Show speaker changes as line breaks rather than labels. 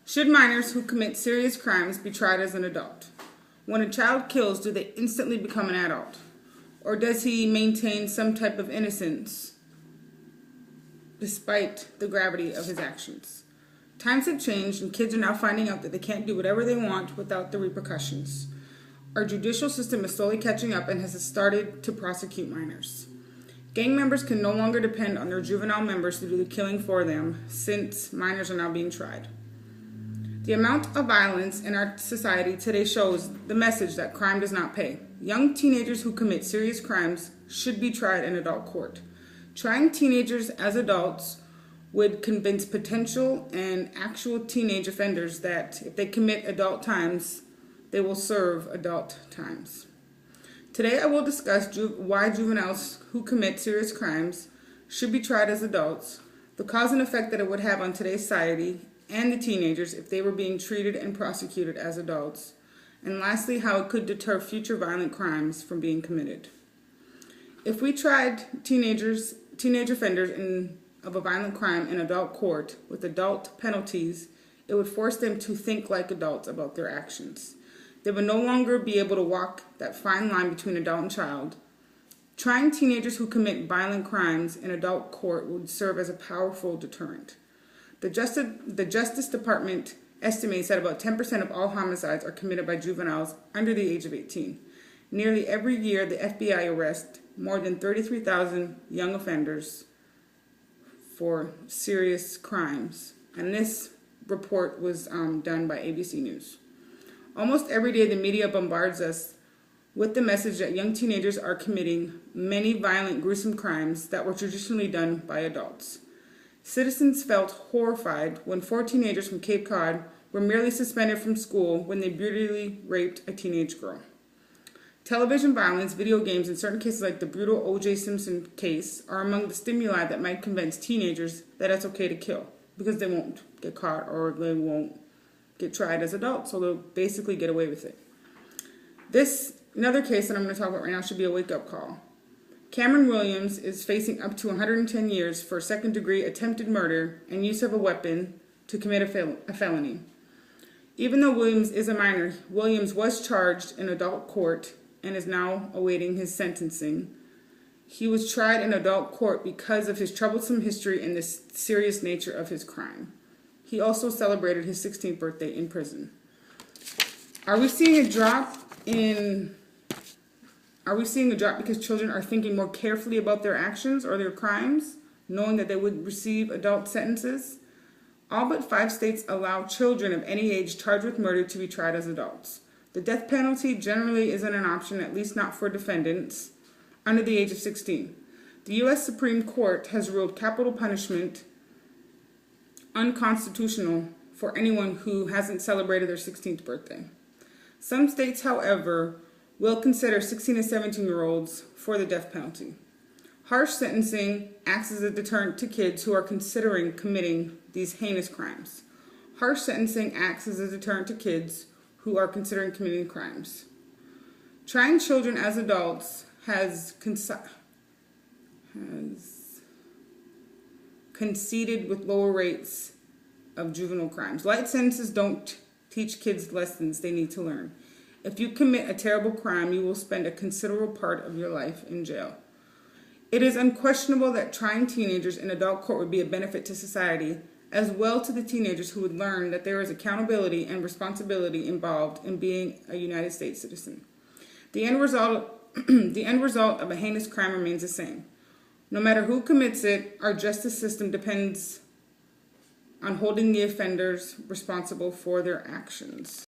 Should minors who commit serious crimes be tried as an adult? When a child kills, do they instantly become an adult? Or does he maintain some type of innocence despite the gravity of his actions? Times have changed and kids are now finding out that they can't do whatever they want without the repercussions. Our judicial system is slowly catching up and has started to prosecute minors. Gang members can no longer depend on their juvenile members to do the killing for them, since minors are now being tried. The amount of violence in our society today shows the message that crime does not pay. Young teenagers who commit serious crimes should be tried in adult court. Trying teenagers as adults would convince potential and actual teenage offenders that if they commit adult times, they will serve adult times. Today I will discuss why juveniles who commit serious crimes should be tried as adults, the cause and effect that it would have on today's society and the teenagers if they were being treated and prosecuted as adults, and lastly, how it could deter future violent crimes from being committed. If we tried teenage offenders of a violent crime in adult court with adult penalties, it would force them to think like adults about their actions. They would no longer be able to walk that fine line between adult and child. Trying teenagers who commit violent crimes in adult court would serve as a powerful deterrent. The Justice Department estimates that about 10% of all homicides are committed by juveniles under the age of 18. Nearly every year, the FBI arrests more than 33,000 young offenders for serious crimes, and this report was done by ABC News. Almost every day, the media bombards us with the message that young teenagers are committing many violent, gruesome crimes that were traditionally done by adults. Citizens felt horrified when 4 teenagers from Cape Cod were merely suspended from school when they brutally raped a teenage girl. Television violence, video games, and certain cases like the brutal O.J. Simpson case are among the stimuli that might convince teenagers that it's okay to kill, because they won't get caught or they won't get tried as adults, so they'll basically get away with it. Another case that I'm going to talk about right now should be a wake-up call. Cameron Williams is facing up to 110 years for second-degree attempted murder and use of a weapon to commit a felony. Even though Williams is a minor, Williams was charged in adult court and is now awaiting his sentencing. He was tried in adult court because of his troublesome history and the serious nature of his crime. He also celebrated his 16th birthday in prison. Are we seeing a drop because children are thinking more carefully about their actions or their crimes, knowing that they would receive adult sentences? All but 5 states allow children of any age charged with murder to be tried as adults. The death penalty generally isn't an option, at least not for defendants under the age of 16. The U.S. Supreme Court has ruled capital punishment unconstitutional for anyone who hasn't celebrated their 16th birthday. Some states, however, will consider 16 and 17-year-olds for the death penalty. Harsh sentencing acts as a deterrent to kids who are considering committing these heinous crimes. Harsh sentencing acts as a deterrent to kids who are considering committing crimes. Trying children as adults has conceded with lower rates of juvenile crimes. Light sentences don't teach kids lessons they need to learn. If you commit a terrible crime, you will spend a considerable part of your life in jail. It is unquestionable that trying teenagers in adult court would be a benefit to society, as well to the teenagers who would learn that there is accountability and responsibility involved in being a United States citizen. The end result of a heinous crime remains the same. No matter who commits it, our justice system depends on holding the offenders responsible for their actions.